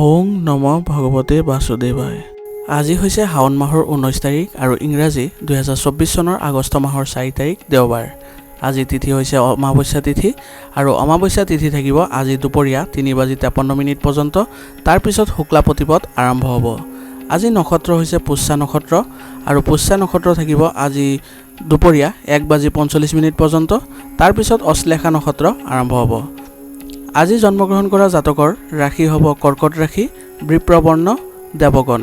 ওং নম ভগৱতে বাসুদেৱায়। আজি হৈছে শাওণ মাহৰ 19 তাৰিখ আৰু ইংৰাজী 2024 চনৰ আগষ্ট মাহৰ 4 তাৰিখ দেওবাৰ। আজি তিথি হৈছে অমাৱস্যা তিথি আৰু অমাৱস্যা তিথি থাকিব আজি দুপৰীয়া 3:53 পৰ্যন্ত। তাৰ পিছত শুক্লা প্ৰতিপদ আৰম্ভ হ'ব। আজি নক্ষত্ৰ হৈছে পুষ্যা নক্ষত্ৰ আৰু পুষ্যা নক্ষত্ৰ থাকিব আজি দুপৰীয়া 1:45 পৰ্যন্ত। তাৰ পিছত অশ্লেষা নক্ষত্ৰ আৰম্ভ হ'ব। আজি জন্মগ্ৰহণ কৰা জাতকৰ ৰাশি হ'ব কৰ্কট ৰাশি, বৃপ্ৰবৰ্ণ, দেৱগণ।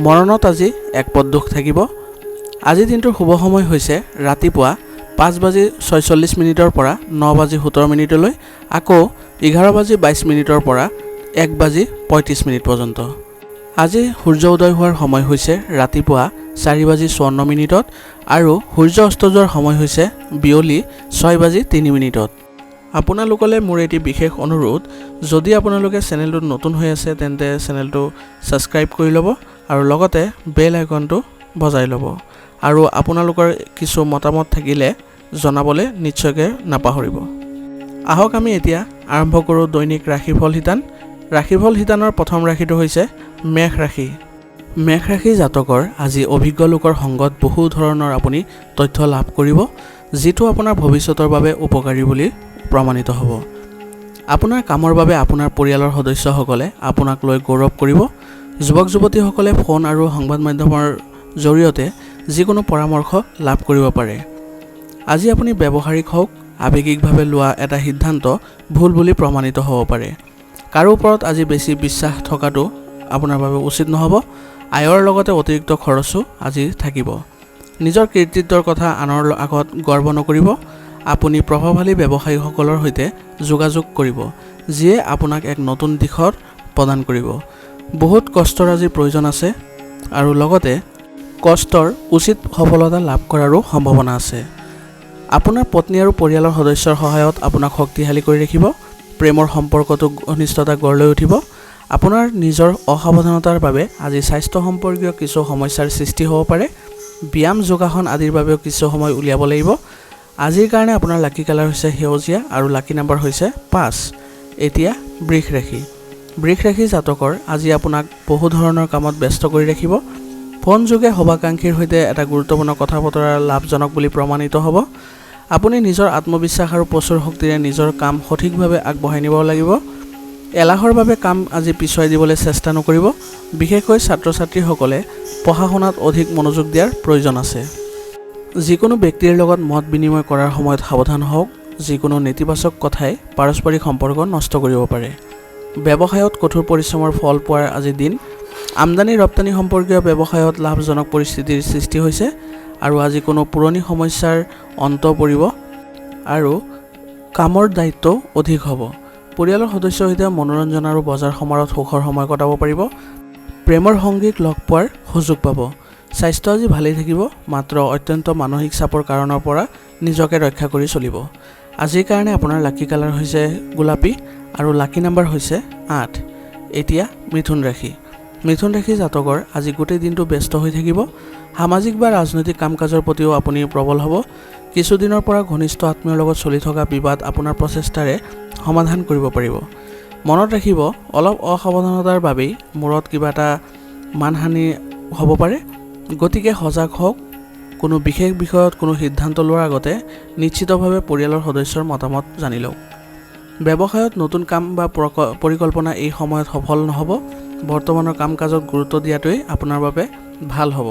মৰণত আজি এক পদ দুখ থাকিব। আজি দিনটোৰ শুভ সময় হৈছে ৰাতিপুৱা 5:46 পৰা 9:17 আকৌ 11:22 পৰা 1:35 পৰ্যন্ত। আজি সূৰ্য উদয় হোৱাৰ সময় হৈছে ৰাতিপুৱা 4:54 আৰু সূৰ্য অস্ত যোৱাৰ সময় হৈছে বিয়লি 6:03। আপোনালোকলৈ মোৰ এটি বিশেষ অনুৰোধ, যদি আপোনালোকে চেনেলটোত নতুন হৈ আছে তেন্তে চেনেলটো ছাবস্ক্ৰাইব কৰি ল'ব আৰু লগতে বেল আইকনটো বজাই ল'ব আৰু আপোনালোকৰ কিছু মতামত থাকিলে জনাবলৈ নিশ্চয়কৈ নাপাহৰিব। আহক আমি এতিয়া আৰম্ভ কৰোঁ দৈনিক ৰাশিফল শিতান। ৰাশিফল শিতানৰ প্ৰথম ৰাশিটো হৈছে মেষ ৰাশি। মেষ ৰাশি জাতকৰ আজি অভিজ্ঞ লোকৰ সংগত বহু ধৰণৰ আপুনি তথ্য লাভ কৰিব, যিটো আপোনাৰ ভৱিষ্যতৰ বাবে উপকাৰী বুলি প্ৰমাণিত হ'ব। আপোনাৰ কামৰ বাবে আপোনাৰ পৰিয়ালৰ সদস্যসকলে আপোনাক লৈ গৌৰৱ কৰিব। যুৱক যুৱতীসকলে ফোন আৰু সংবাদ মাধ্যমৰ জৰিয়তে যিকোনো পৰামৰ্শ লাভ কৰিব পাৰে। আজি আপুনি ব্যৱহাৰিক হওক আৱেগিকভাৱে লোৱা এটা সিদ্ধান্ত ভুল বুলি প্ৰমাণিত হ'ব পাৰে। কাৰো ওপৰত আজি বেছি বিশ্বাস থকাটো আপোনাৰ বাবে উচিত নহ'ব। আয়ৰ লগতে অতিৰিক্ত খৰচো আজি থাকিব। নিজৰ কৃতিত্বৰ কথা আনৰ আগত গৰ্ব নকৰিব। আপুনি প্ৰভাৱশালী ব্যৱসায়ীসকলৰ সৈতে যোগাযোগ কৰিব, যিয়ে আপোনাক এক নতুন দিশত প্ৰদান কৰিব। বহুত কষ্টৰ আজি প্ৰয়োজন আছে আৰু লগতে কষ্টৰ উচিত সফলতা লাভ কৰাৰো সম্ভাৱনা আছে। আপোনাৰ পত্নী আৰু পৰিয়ালৰ সদস্যৰ সহায়ত আপোনাক শক্তিশালী কৰি ৰাখিব। প্ৰেমৰ সম্পৰ্কটো ঘনিষ্ঠতা গঢ় লৈ উঠিব। আপোনাৰ নিজৰ অসাৱধানতাৰ বাবে আজি স্বাস্থ্য সম্পৰ্কীয় কিছু সমস্যাৰ সৃষ্টি হ'ব পাৰে। ব্যায়াম যোগাসন আদিৰ বাবেও কিছু সময় উলিয়াব লাগিব। আজিৰ কাৰণে আপোনাৰ লাকি কালাৰ হৈছে সেউজীয়া আৰু লাকি নাম্বাৰ হৈছে 5। এতিয়া বৃষ ৰাশি। বৃষ ৰাশি জাতকৰ আজি আপোনাক বহু ধৰণৰ কামত ব্যস্ত কৰি ৰাখিব। ফোন যোগে শুভাকাংক্ষীৰ সৈতে এটা গুৰুত্বপূৰ্ণ কথা বতৰা লাভজনক বুলি প্ৰমাণিত হ'ব। আপুনি নিজৰ আত্মবিশ্বাস আৰু প্ৰচুৰ শক্তিৰে নিজৰ কাম সঠিকভাৱে আগবঢ়াই নিব লাগিব। এলাহৰ বাবে কাম আজি পিছুৱাই দিবলৈ চেষ্টা নকৰিব। বিশেষকৈ ছাত্ৰ ছাত্ৰীসকলে পঢ়া শুনাত অধিক মনোযোগ দিয়াৰ প্ৰয়োজন আছে। যিকোনো ব্যক্তিৰ লগত মত বিনিময় কৰাৰ সময়ত সাৱধান হওক। যিকোনো নেতিবাচক কথাই পাৰস্পৰিক সম্পৰ্ক নষ্ট কৰিব পাৰে। ব্যৱসায়ত কঠোৰ পৰিশ্ৰমৰ ফল পোৱাৰ আজি দিন। আমদানি ৰপ্তানি সম্পৰ্কীয় ব্যৱসায়ত লাভজনক পৰিস্থিতিৰ সৃষ্টি হৈছে আৰু আজি কোনো পুৰণি সমস্যাৰ অন্ত পৰিব আৰু কামৰ দায়িত্ব অধিক হ'ব। পৰিয়ালৰ সদস্যৰ সৈতে মনোৰঞ্জন আৰু বজাৰ সমাৰত সুখৰ সময় কটাব পাৰিব। প্ৰেমৰ সংগীক লগ পোৱাৰ সুযোগ পাব। স্বাস্থ্য আজি ভালেই থাকিব, মাত্ৰ অত্যন্ত মানসিক চাপৰ কাৰণৰ পৰা নিজকে ৰক্ষা কৰি চলিব। আজিৰ কাৰণে আপোনাৰ লাকি কালাৰ হৈছে গোলাপী আৰু লাকি নাম্বাৰ হৈছে 8। এতিয়া মিথুন ৰাশি। মিথুন ৰাশি জাতকৰ আজি গোটেই দিনটো ব্যস্ত হৈ থাকিব। সামাজিক বা ৰাজনৈতিক কাম কাজৰ প্ৰতিও আপুনি প্ৰবল হ'ব। কিছুদিনৰ পৰা ঘনিষ্ঠ আত্মীয়ৰ লগত চলি থকা বিবাদ আপোনাৰ প্ৰচেষ্টাৰে সমাধান কৰিব পাৰিব। মনত ৰাখিব, অলপ অসাৱধানতাৰ বাবেই মূৰত কিবা এটা মানহানি হ'ব পাৰে। গতিকে সজাগ হওক। কোনো বিশেষ বিষয়ত কোনো সিদ্ধান্ত লোৱাৰ আগতে নিশ্চিতভাৱে পৰিয়ালৰ সদস্যৰ মতামত জানি লওক। ব্যৱসায়ত নতুন কাম বা পৰিকল্পনা এই সময়ত সফল নহ'ব। বৰ্তমানৰ কাম কাজত গুৰুত্ব দিয়াটোৱেই আপোনাৰ বাবে ভাল হ'ব।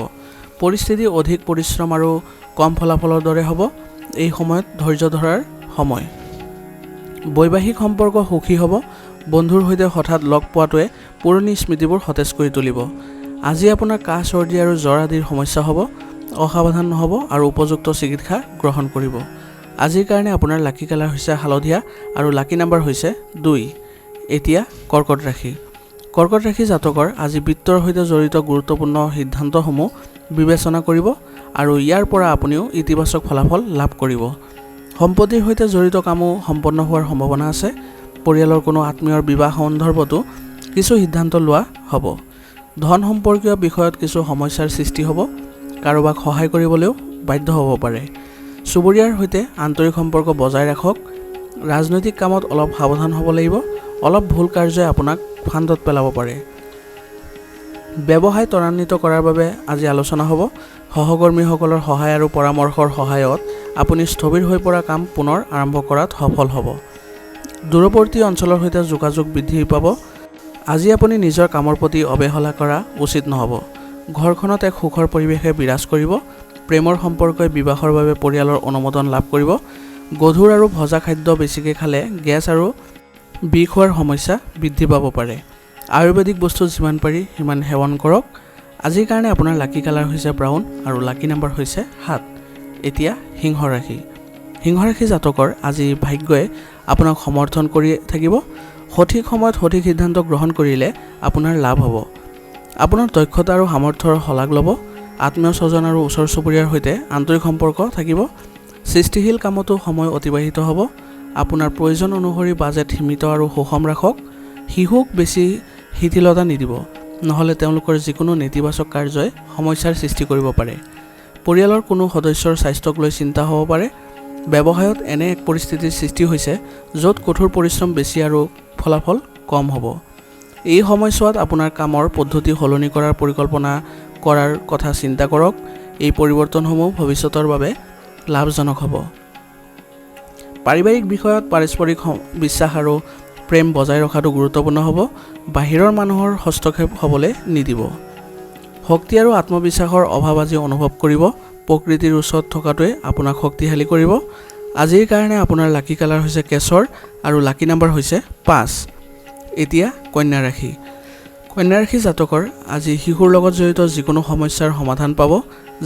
পৰিস্থিতি অধিক পৰিশ্ৰম আৰু কম ফলাফলৰ দৰে হ'ব। এই সময়ত ধৈৰ্য ধৰাৰ সময়। বৈবাহিক সম্পৰ্ক সুখী হ'ব। বন্ধুৰ সৈতে হঠাৎ লগ পোৱাটোৱে পুৰণি স্মৃতিবোৰ সতেজ কৰি তুলিব। আজি আপোনাৰ কাহ চৰ্দি আৰু জ্বৰ আদিৰ সমস্যা হ'ব। অসাৱধান নহ'ব আৰু উপযুক্ত চিকিৎসা গ্ৰহণ কৰিব। আজিৰ কাৰণে আপোনাৰ লাকি কালাৰ হৈছে হালধীয়া আৰু লাকি নাম্বাৰ হৈছে 2। এতিয়া কৰ্কট ৰাশি। কৰ্কট ৰাশি জাতকৰ আজি বিত্তৰ সৈতে জড়িত গুৰুত্বপূৰ্ণ সিদ্ধান্তসমূহ বিবেচনা কৰিব আৰু ইয়াৰ পৰা আপুনিও ইতিবাচক ফলাফল লাভ কৰিব। সম্পত্তিৰ সৈতে জড়িত কামো সম্পন্ন হোৱাৰ সম্ভাৱনা আছে। পৰিয়ালৰ কোনো আত্মীয়ৰ বিবাহ সন্দৰ্ভতো কিছু সিদ্ধান্ত লোৱা হ'ব। ধন সম্পৰ্কীয় বিষয়ত কিছু সমস্যাৰ সৃষ্টি হ'ব। কাৰোবাক সহায় কৰিবলৈও বাধ্য হ'ব পাৰে। চুবুৰীয়াৰ সৈতে আন্তৰিক সম্পৰ্ক বজাই ৰাখক। ৰাজনৈতিক কামত অলপ সাৱধান হ'ব লাগিব। অলপ ভুল কাৰ্যই আপোনাক ফান্দত পেলাব পাৰে। ব্যৱসায় ত্বৰান্বিত কৰাৰ বাবে আজি আলোচনা হ'ব। সহকৰ্মীসকলৰ সহায় আৰু পৰামৰ্শৰ সহায়ত আপুনি স্থবিৰ হৈ পৰা কাম পুনৰ আৰম্ভ কৰাত সফল হ'ব। দূৰৱৰ্তী অঞ্চলৰ সৈতে যোগাযোগ বৃদ্ধি পাব। আজি আপুনি নিজৰ কামৰ প্ৰতি অৱহেলা কৰা উচিত নহ'ব। ঘৰখনত এক সুখৰ পৰিৱেশে বিৰাজ কৰিব। প্ৰেমৰ সম্পৰ্কই বিবাহৰ বাবে পৰিয়ালৰ অনুমোদন লাভ কৰিব। গধুৰ আৰু ভজা খাদ্য বেছিকৈ খালে গেছ আৰু বিষ হোৱাৰ সমস্যা বৃদ্ধি পাব পাৰে। আয়ুৰ্বেদিক বস্তু যিমান পাৰি সিমান সেৱন কৰক। আজিৰ কাৰণে আপোনাৰ লাকি কালাৰ হৈছে ব্ৰাউন আৰু লাকি নাম্বাৰ হৈছে 7। এতিয়া সিংহ ৰাশি। সিংহ ৰাশি জাতকৰ আজি ভাগ্যই আপোনাক সমৰ্থন কৰি থাকিব। সঠিক সময়ত সঠিক সিদ্ধান্ত গ্ৰহণ কৰিলে আপোনাৰ লাভ হ'ব। আপোনাৰ দক্ষতা আৰু সামৰ্থ্যৰ শলাগ ল'ব। আত্মীয় স্বজন আৰু ওচৰ চুবুৰীয়াৰ সৈতে আন্তৰিক সম্পৰ্ক থাকিব। সৃষ্টিশীল কামতো সময় অতিবাহিত হ'ব। আপোনাৰ প্ৰয়োজন অনুসৰি বাজেট সীমিত আৰু সুষম ৰাখক। শিশুক বেছি শিথিলতা নিদিব, নহ'লে তেওঁলোকৰ যিকোনো নেতিবাচক কাৰ্যই সমস্যাৰ সৃষ্টি কৰিব পাৰে। পৰিয়ালৰ কোনো সদস্যৰ স্বাস্থ্যক লৈ চিন্তা হ'ব পাৰে। ব্যৱসায়ত এনে এক পৰিস্থিতিৰ সৃষ্টি হৈছে য'ত কঠোৰ পৰিশ্ৰম বেছি আৰু ফলাফল কম হ'ব। এই সময়ছোৱাত আপোনাৰ কামৰ পদ্ধতি সলনি কৰাৰ পৰিকল্পনা কৰাৰ কথা চিন্তা কৰক। এই পৰিৱৰ্তনসমূহ ভৱিষ্যতৰ বাবে লাভজনক হ'ব। পাৰিবাৰিক বিষয়ত পাৰস্পৰিক বিশ্বাস আৰু প্ৰেম বজাই ৰখাটো গুৰুত্বপূৰ্ণ হ'ব। বাহিৰৰ মানুহৰ হস্তক্ষেপ হ'বলৈ নিদিব। শক্তি আৰু আত্মবিশ্বাসৰ অভাৱ আজি অনুভৱ কৰিব। প্ৰকৃতিৰ ওচৰত থকাটোৱে আপোনাক শক্তিশালী কৰিব। আজিৰ কাৰণে আপোনাৰ লাকি কালাৰ হৈছে কেশৰ আৰু লাকি নাম্বাৰ হৈছে 5। এতিয়া কন্যা ৰাশি। কন্যা ৰাশি জাতকৰ আজি শিশুৰ লগত জড়িত যিকোনো সমস্যাৰ সমাধান পাব,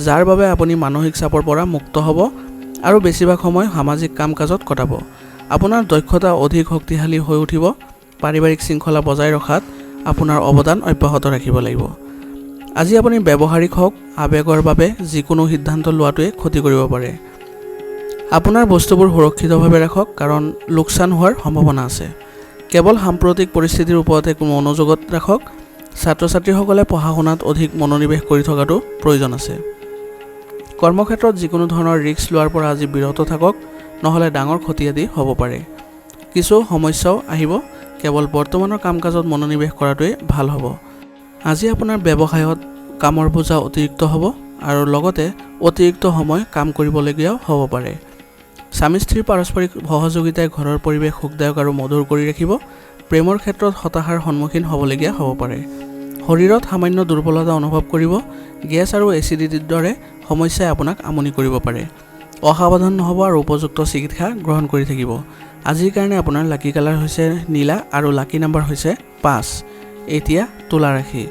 যাৰ বাবে আপুনি মানসিক চাপৰ পৰা মুক্ত হ'ব আৰু বেছিভাগ সময় সামাজিক কাম কাজত কটাব। আপোনাৰ দক্ষতা অধিক শক্তিশালী হৈ উঠিব। পাৰিবাৰিক শৃংখলা বজাই ৰখাত আপোনাৰ অৱদান অব্যাহত ৰাখিব লাগিব। আজি আপুনি ব্যৱহাৰিক হওক আৱেগৰ বাবে যিকোনো সিদ্ধান্ত লোৱাটোৱে ক্ষতি কৰিব পাৰে। আপোনাৰ বস্তুবোৰ সুৰক্ষিতভাৱে ৰাখক, কাৰণ লোকচান হোৱাৰ সম্ভাৱনা আছে। কেৱল সাম্প্ৰতিক পৰিস্থিতিৰ ওপৰতে কোনো মনোযোগত ৰাখক। ছাত্ৰ ছাত্ৰীসকলে পঢ়া শুনাত অধিক মনোনিৱেশ কৰি থকাটো প্ৰয়োজন আছে। কৰ্মক্ষেত্ৰত যিকোনো ধৰণৰ ৰিস্ক লোৱাৰ পৰা আজি বিৰত থাকক, নহ'লে ডাঙৰ ক্ষতি আদি হ'ব পাৰে। কিছু সমস্যাও আহিব। কেৱল বৰ্তমানৰ কাম কাজত মনোনিৱেশ কৰাটোৱে ভাল হ'ব। আজি আপোনাৰ ব্যৱসায়ত কামৰ বোজা অতিৰিক্ত হ'ব আৰু লগতে অতিৰিক্ত সময় কাম কৰিবলগীয়াও হ'ব পাৰে। স্বামী স্ত্ৰীৰ পাৰস্পৰিক সহযোগিতাই ঘৰৰ পৰিৱেশ সুখদায়ক আৰু মধুৰ কৰি ৰাখিব। প্ৰেমৰ ক্ষেত্ৰত হতাশাৰ সন্মুখীন হ'বলগীয়া হ'ব পাৰে। শৰীৰত সামান্য দুৰ্বলতা অনুভৱ কৰিব। গেছ আৰু এচিডিটিৰ দৰে সমস্যাই আপোনাক আমনি কৰিব পাৰে। অসাৱধান নহ'ব আৰু উপযুক্ত চিকিৎসা গ্ৰহণ কৰি থাকিব। আজিৰ কাৰণে আপোনাৰ লাকি কালাৰ হৈছে নীলা আৰু লাকি নাম্বাৰ হৈছে 5। এতিয়া তুলা ৰাশি।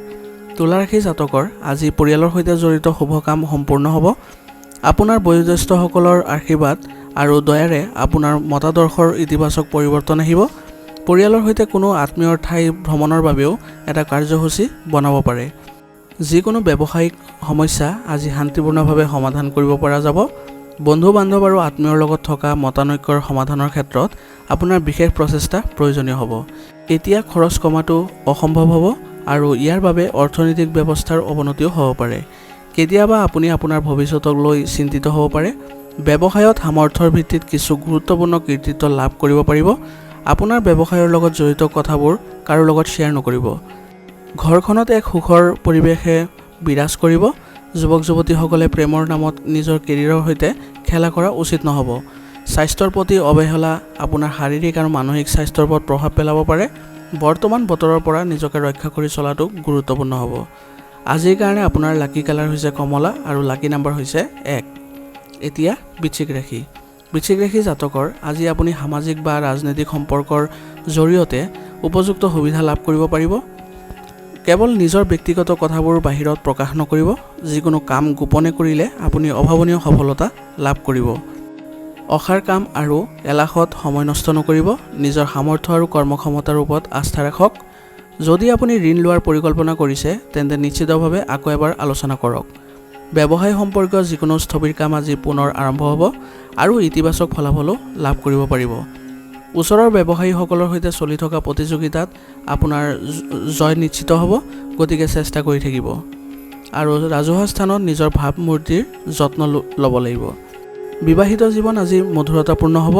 তুলা ৰাশি জাতকৰ আজি পৰিয়ালৰ সৈতে জড়িত শুভ কাম সম্পূৰ্ণ হ'ব। আপোনাৰ বয়োজ্যেষ্ঠসকলৰ আশীৰ্বাদ আৰু দয়াৰে আপোনাৰ মতাদৰ্শৰ ইতিবাচক পৰিৱৰ্তন আহিব। পৰিয়ালৰ সৈতে কোনো আত্মীয়ৰ ঠাই ভ্ৰমণৰ বাবেও এটা কাৰ্যসূচী বনাব পাৰে। যিকোনো ব্যৱসায়িক সমস্যা আজি শান্তিপূৰ্ণভাৱে সমাধান কৰিব পৰা যাব। বন্ধু বান্ধৱ আৰু আত্মীয়ৰ লগত থকা মতানৈক্যৰ সমাধানৰ ক্ষেত্ৰত আপোনাৰ বিশেষ প্ৰচেষ্টা প্ৰয়োজনীয় হ'ব। এতিয়া খৰচ কমাটো অসম্ভৱ হ'ব আৰু ইয়াৰ বাবে অৰ্থনৈতিক ব্যৱস্থাৰ অৱনতিও হ'ব পাৰে। কেতিয়াবা আপুনি আপোনাৰ ভৱিষ্যতক লৈ চিন্তিত হ'ব পাৰে। ব্যৱসায়ত সামৰ্থ্যৰ ভিত্তিত কিছু গুৰুত্বপূৰ্ণ কৃতিত্ব লাভ কৰিব পাৰিব। আপোনাৰ ব্যৱসায়ৰ লগত জড়িত কথাবোৰ কাৰো লগত শ্বেয়াৰ নকৰিব। ঘৰখনত এক সুখৰ পৰিৱেশে বিৰাজ কৰিব। যুৱক যুৱতীসকলে প্ৰেমৰ নামত নিজৰ কেৰিয়াৰৰ সৈতে খেলা কৰা উচিত নহ'ব। স্বাস্থ্যৰ প্ৰতি অৱহেলা আপোনাৰ শাৰীৰিক আৰু মানসিক স্বাস্থ্যৰ ওপৰত প্ৰভাৱ পেলাব পাৰে। বৰ্তমান বতৰৰ পৰা নিজকে ৰক্ষা কৰি চলাটো গুৰুত্বপূৰ্ণ হ'ব। আজিৰ কাৰণে আপোনাৰ লাকি কালাৰ হৈছে কমলা আৰু লাকি নাম্বাৰ হৈছে 1। এতিয়া বৃশ্চিক ৰাশি। বৃশ্চিক ৰাশি জাতকৰ আজি আপুনি সামাজিক বা ৰাজনৈতিক সম্পৰ্কৰ জৰিয়তে উপযুক্ত সুবিধা লাভ কৰিব পাৰিব। কেৱল নিজৰ ব্যক্তিগত কথাবোৰ বাহিৰত প্ৰকাশ নকৰিব। যিকোনো কাম গোপনে কৰিলে আপুনি অভাৱনীয় সফলতা লাভ কৰিব। অসাৰ কাম আৰু এলাহত সময় নষ্ট নকৰিব। নিজৰ সামৰ্থ্য আৰু কৰ্মক্ষমতাৰ ওপৰত আস্থা ৰাখক। যদি আপুনি ঋণ লোৱাৰ পৰিকল্পনা কৰিছে তেন্তে নিশ্চিতভাৱে আকৌ এবাৰ আলোচনা কৰক। ব্যৱসায় সম্পৰ্কীয় যিকোনো স্থবিৰ কাম আজি পুনৰ আৰম্ভ হ'ব আৰু ইতিবাচক ফলাফলো লাভ কৰিব পাৰিব। ওচৰৰ ব্যৱসায়ীসকলৰ সৈতে চলি থকা প্ৰতিযোগিতাত আপোনাৰ জয় নিশ্চিত হ'ব, গতিকে চেষ্টা কৰি থাকিব আৰু ৰাজহুৱা স্থানত নিজৰ ভাৱমূৰ্তিৰ যত্ন ল'ব লাগিব। বিবাহিত জীৱন আজি মধুৰতাপূৰ্ণ হ'ব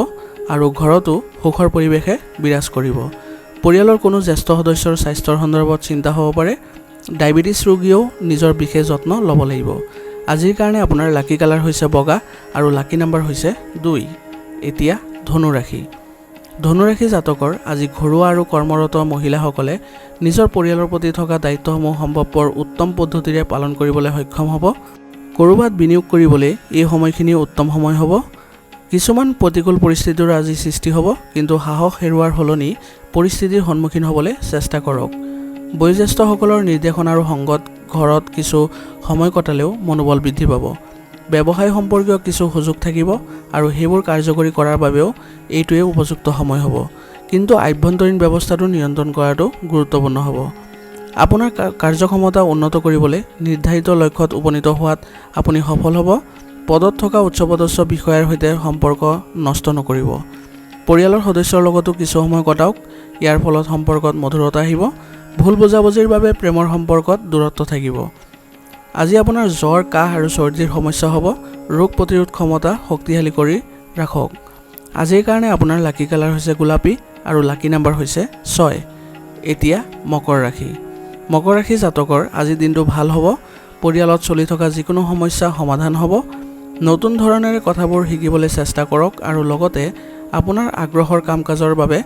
আৰু ঘৰতো সুখৰ পৰিৱেশে বিৰাজ কৰিব। পৰিয়ালৰ কোনো জ্যেষ্ঠ সদস্যৰ স্বাস্থ্যৰ সন্দৰ্ভত চিন্তা হ'ব পাৰে। ডায়েবেটিছ ৰোগীয়েও নিজৰ বিশেষ যত্ন ল'ব লাগিব। আজিৰ কাৰণে আপোনাৰ লাকি কালাৰ হৈছে বগা আৰু লাকি নাম্বাৰ হৈছে 2। এতিয়া ধনু ৰাশি। ধনু ৰাশি জাতকৰ আজি ঘৰুৱা আৰু কৰ্মৰত মহিলাসকলে নিজৰ পৰিয়ালৰ প্ৰতি থকা দায়িত্বসমূহ সম্ভৱপৰ উত্তম পদ্ধতিৰে পালন কৰিবলৈ সক্ষম হ'ব। ক'ৰবাত বিনিয়োগ কৰিবলৈ এই সময়খিনি উত্তম সময় হ'ব। কিছুমান প্ৰতিকূল পৰিস্থিতিৰ আজি সৃষ্টি হ'ব, কিন্তু সাহস হেৰুৱাৰ সলনি পৰিস্থিতিৰ সন্মুখীন হ'বলৈ চেষ্টা কৰক। বয়োজ্যেষ্ঠসকলৰ নিৰ্দেশনা আৰু সংগত ঘৰত কিছু সময় কটালেও মনোবল বৃদ্ধি পাব। ব্যৱসায় সম্পৰ্কীয় কিছু সুযোগ থাকিব আৰু সেইবোৰ কাৰ্যকৰী কৰাৰ বাবেও এইটোৱে উপযুক্ত সময় হ'ব, কিন্তু আভ্যন্তৰীণ ব্যৱস্থাটো নিয়ন্ত্ৰণ কৰাটো গুৰুত্বপূৰ্ণ হ'ব। আপোনাৰ কাৰ্যক্ষমতা উন্নত কৰিবলৈ নিৰ্ধাৰিত লক্ষ্যত উপনীত হোৱাত আপুনি সফল হ'ব। পদত থকা উচ্চপদস্থ বিষয়াৰ সৈতে সম্পৰ্ক নষ্ট নকৰিব। পৰিয়ালৰ সদস্যৰ লগতো কিছু সময় কটাওক, ইয়াৰ ফলত সম্পৰ্কত মধুৰতা আহিব। ভুল বুজাবুজিৰ বাবে প্ৰেমৰ সম্পৰ্কত দূৰত্ব থাকিব। আজি আপোনাৰ জ্বৰ, কাহ আৰু চৰ্দিৰ সমস্যা হ'ব। ৰোগ প্ৰতিৰোধ ক্ষমতা শক্তিশালী কৰি ৰাখক। আজিৰ কাৰণে আপোনাৰ লাকি কালাৰ হৈছে গোলাপী আৰু লাকি নাম্বাৰ হৈছে 6। এতিয়া মকৰ ৰাশি। মকৰ ৰাশি জাতকৰ আজি দিনটো ভাল হ'ব। পৰিয়ালত চলি থকা যিকোনো সমস্যা সমাধান হ'ব। নতুন ধৰণেৰে কথাবোৰ শিকিবলৈ চেষ্টা কৰক আৰু লগতে আপোনাৰ আগ্ৰহৰ কাম কাজৰ বাবে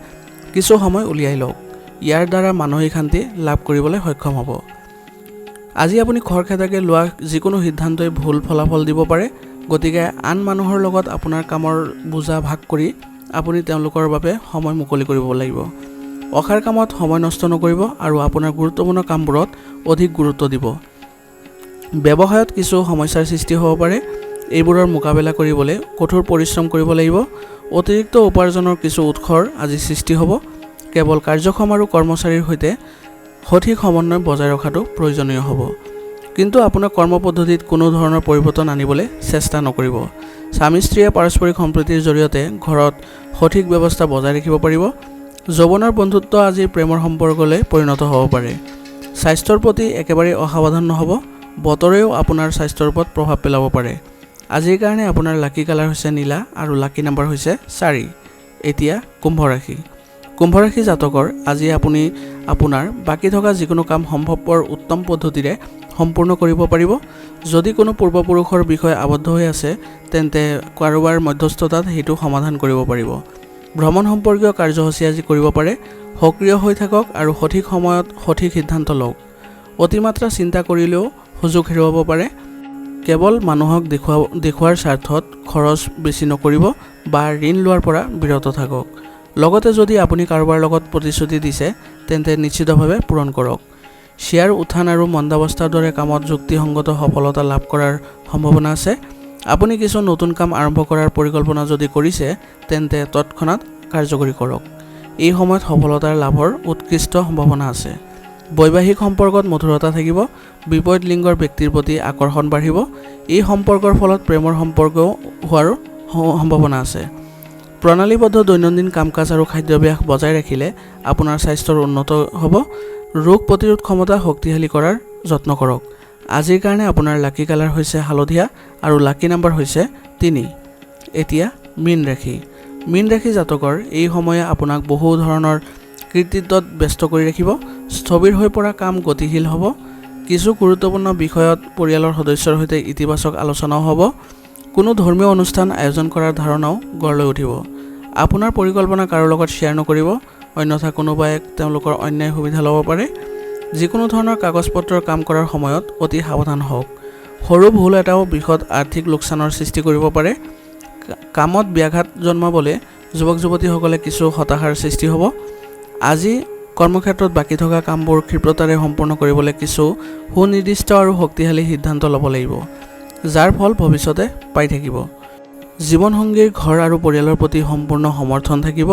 কিছু সময় উলিয়াই লওক। ইয়াৰ দ্বাৰা মানসিক শান্তি লাভ কৰিবলৈ সক্ষম হ'ব। আজি আপুনি খৰখেদাকৈ লোৱা যিকোনো সিদ্ধান্তই ভুল ফলাফল দিব পাৰে, গতিকে আন মানুহৰ লগত আপোনাৰ কামৰ বোজা ভাগ কৰি আপুনি তেওঁলোকৰ বাবে সময় মুকলি কৰিব লাগিব। অসাৰ কামত সময় নষ্ট নকৰিব আৰু আপোনাৰ গুৰুত্বপূৰ্ণ কামবোৰত অধিক গুৰুত্ব দিব। ব্যৱসায়ত কিছু সমস্যাৰ সৃষ্টি হ'ব পাৰে, এইবোৰৰ মোকাবিলা কৰিবলৈ কঠোৰ পৰিশ্ৰম কৰিব লাগিব। অতিৰিক্ত উপাৰ্জনৰ কিছু উৎসৰ আজি সৃষ্টি হ'ব। কেৱল কাৰ্যক্ষম আৰু কৰ্মচাৰীৰ সৈতে সঠিক সমন্বয় বজাই ৰখাটো প্ৰয়োজনীয় হ'ব, কিন্তু আপোনাৰ কৰ্মপদ্ধতিত কোনো ধৰণৰ পৰিৱৰ্তন আনিবলৈ চেষ্টা নকৰিব। স্বামী স্ত্ৰীয়ে পাৰস্পৰিক সম্প্ৰীতিৰ জৰিয়তে ঘৰত সঠিক ব্যৱস্থা বজাই ৰাখিব পাৰিব। যৌৱনৰ বন্ধুত্ব আজি প্ৰেমৰ সম্পৰ্কলৈ পৰিণত হ'ব পাৰে। স্বাস্থ্যৰ প্ৰতি একেবাৰে অসাৱধান নহ'ব। বতৰেও আপোনাৰ স্বাস্থ্যৰ ওপৰত প্ৰভাৱ পেলাব পাৰে। আজিৰ কাৰণে আপোনাৰ লাকি কালাৰ হৈছে নীলা আৰু লাকি নাম্বাৰ হৈছে 4। এতিয়া কুম্ভ ৰাশি। কুম্ভ ৰাশি জাতকৰ আজি আপুনি আপোনাৰ বাকী থকা যিকোনো কাম সম্ভৱপৰ উত্তম পদ্ধতিৰে সম্পূৰ্ণ কৰিব পাৰিব। যদি কোনো পূৰ্বপুৰুষৰ বিষয়ে আবদ্ধ হৈ আছে, তেন্তে কাৰোবাৰ মধ্যস্থতাত সেইটো সমাধান কৰিব পাৰিব। ভ্ৰমণ সম্পৰ্কীয় কাৰ্যসূচী আজি কৰিব পাৰে। সক্ৰিয় হৈ থাকক আৰু সঠিক সময়ত সঠিক সিদ্ধান্ত লওক। অতিমাত্ৰা চিন্তা কৰিলেও সুযোগ হেৰুৱাব পাৰে। কেৱল মানুহক দেখুৱাৰ স্বাৰ্থত খৰচ বেছি নকৰিব বা ঋণ লোৱাৰ পৰা বিৰত থাকক। লগতে যদি আপুনি কাৰোবাৰ লগত প্ৰতিশ্ৰুতি দিছে, তেন্তে নিশ্চিতভাৱে পূৰণ কৰক। শ্বেয়াৰ উত্থান আৰু মন্দাৱস্থাৰ দৰে কামত যুক্তিসংগত সফলতা লাভ কৰাৰ সম্ভাৱনা আছে। আপুনি কিছু নতুন কাম আৰম্ভ কৰাৰ পৰিকল্পনা যদি কৰিছে, তেন্তে তৎক্ষণাত কাৰ্যকৰী কৰক। এই সময়ত সফলতাৰ লাভৰ উৎকৃষ্ট সম্ভাৱনা আছে। বৈবাহিক সম্পৰ্কত মধুৰতা থাকিব। বিপৰীত লিংগৰ ব্যক্তিৰ প্ৰতি আকৰ্ষণ বাঢ়িব। এই সম্পৰ্কৰ ফলত প্ৰেমৰ সম্পৰ্কও হোৱাৰ সম্ভাৱনা আছে। প্ৰণালীবদ্ধ দৈনন্দিন কাম কাজ আৰু খাদ্যাভ্যাস বজাই ৰাখিলে আপোনাৰ স্বাস্থ্যৰ উন্নত হ'ব। ৰোগ প্ৰতিৰোধ ক্ষমতা শক্তিশালী কৰাৰ যত্ন কৰক। আজিৰ কাৰণে আপোনাৰ লাকি কালাৰ হৈছে হালধীয়া আৰু লাকি নাম্বাৰ হৈছে 3। এতিয়া মীন ৰাশি। মীন ৰাশি জাতকৰ এই সময়ে আপোনাক বহু ধৰণৰ কৃতিত্বত ব্যস্ত কৰি ৰাখিব। স্থবিৰ হৈ পৰা কাম গতিশীল হ'ব। কিছু গুৰুত্বপূৰ্ণ বিষয়ত পৰিয়ালৰ সদস্যৰ সৈতে ইতিবাচক আলোচনাও হ'ব। কোনো ধৰ্মীয় অনুষ্ঠান আয়োজন কৰাৰ ধাৰণাও গঢ় লৈ উঠিব। আপোনাৰ পৰিকল্পনা কাৰো লগত শ্বেয়াৰ নকৰিব, অন্যথা কোনোবাই তেওঁলোকৰ অন্যায় সুবিধা ল'ব পাৰে। যিকোনো ধৰণৰ কাগজ পত্ৰৰ কাম কৰাৰ সময়ত অতি সাৱধান হওক। সৰু ভুল এটাও বৃহৎ আৰ্থিক লোকচানৰ সৃষ্টি কৰিব পাৰে। কামত ব্যাঘাত জন্মাবলৈ যুৱক যুৱতীসকলে কিছু হতাশাৰ সৃষ্টি হ'ব। আজি কৰ্মক্ষেত্ৰত বাকী থকা কামবোৰ ক্ষিপ্ৰতাৰে সম্পূৰ্ণ কৰিবলৈ কিছু সুনিৰ্দিষ্ট আৰু শক্তিশালী সিদ্ধান্ত ল'ব লাগিব, যাৰ ফল ভৱিষ্যতে পাই থাকিব। জীৱনসংগীৰ ঘৰ আৰু পৰিয়ালৰ প্ৰতি সম্পূৰ্ণ সমৰ্থন থাকিব,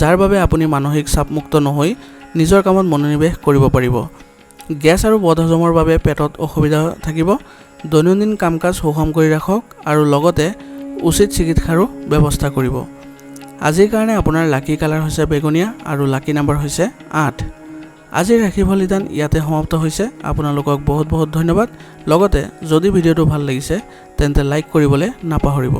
যাৰ বাবে আপুনি মানসিক চাপমুক্ত নহৈ নিজৰ কামত মনোনিৱেশ কৰিব পাৰিব। গেছ আৰু বদহজমৰ বাবে পেটত অসুবিধা থাকিব। দৈনন্দিন কাম কাজ সুষম কৰি ৰাখক আৰু লগতে উচিত চিকিৎসাৰো ব্যৱস্থা কৰিব। আজিৰ কাৰণে আপোনাৰ লাকি কালাৰ হৈছে বেঙুনীয়া আৰু লাকি নাম্বাৰ হৈছে 8। আজিৰ ৰাশিফল নিদান ইয়াতে সমাপ্ত হৈছে। আপোনালোকক বহুত বহুত ধন্যবাদ। লগতে যদি ভিডিঅ'টো ভাল লাগিছে তেন্তে লাইক কৰিবলৈ নাপাহৰিব।